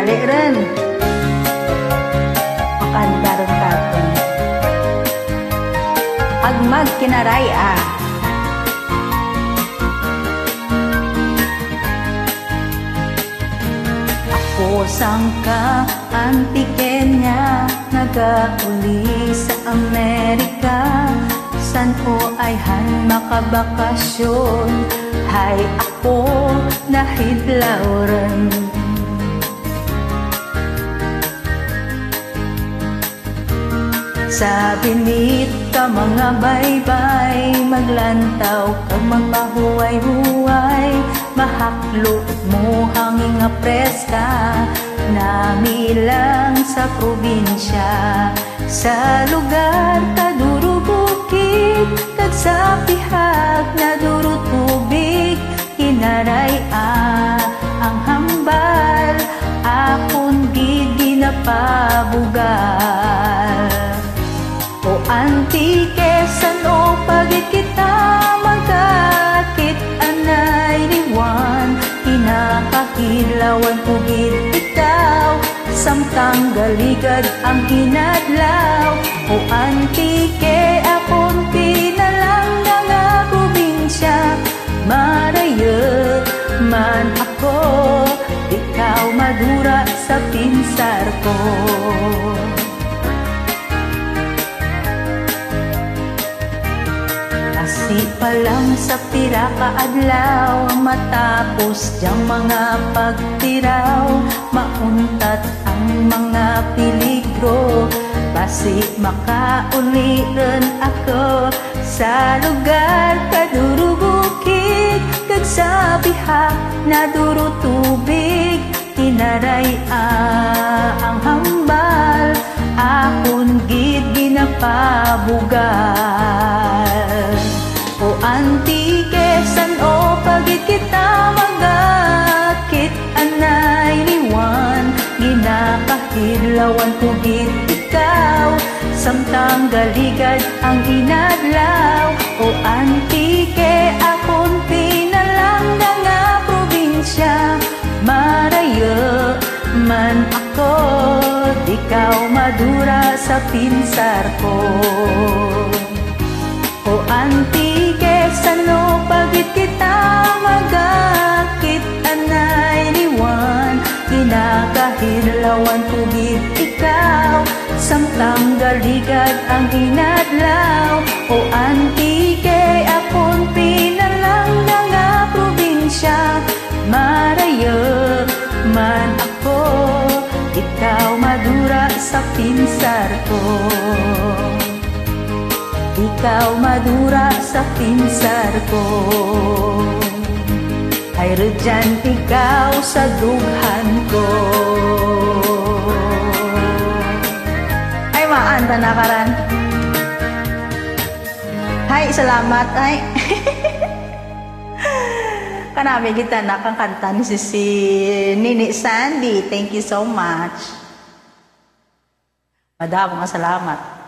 tingali rin. Makanta rin katon. Agmag kinaraya. Ako sangka antikenya, nagauli sa Amerika. San ko ay han makabakasyon, hay ako nahidlaw rin. Sabi nita mga baybay, maglantaw ka magpahuway-huway, mahaklo mo hanging nga preska, namilang sa probinsya. Sa lugar kadurubukid, kag sa pihag na durutubig, kinaray ang hambal, akon gid ginapabugal. O antike sano pagit kita magkakit anay liwan, kinakahilawan ugid ikaw, samtang galigad ang inadlaw. O antike akon pinalang nga probinsya, marayo man ako, ikaw madura sa pinsar ko. Asi pa lang sa pira ka adlaw, matapos diyang mga pagtiraw, mauntat ang mga peligro, basi makauliran ako sa lugar kadurubukid, kag sa bihag na durutubig, kinaray ang hambal, akon gid ginapabugal. O antike sano pagit kita magakit anay liwan, ginakahilawan ko gid ikaw, samtang galigad ang inadlaw. O antike akon pinalang nga probinsya, marayo man ako, ikaw madura sa pinsar ko. O antike sano pagit kita magakit anay liwan, kinakahilawan ko gid ikaw, samtang galigad ang inadlaw. O antike akon pinalang nga probinsya, marayo man ako, ikaw madura sa pinsar ko. Ikaw madura sa pinsar ko. Ay redyan ikaw sa dughan ko. Ay maanta na karan. Hay, salamat ay. Kanami kita nakakanta ni si Nini Sandy. Thank you so much. Madamo nga salamat.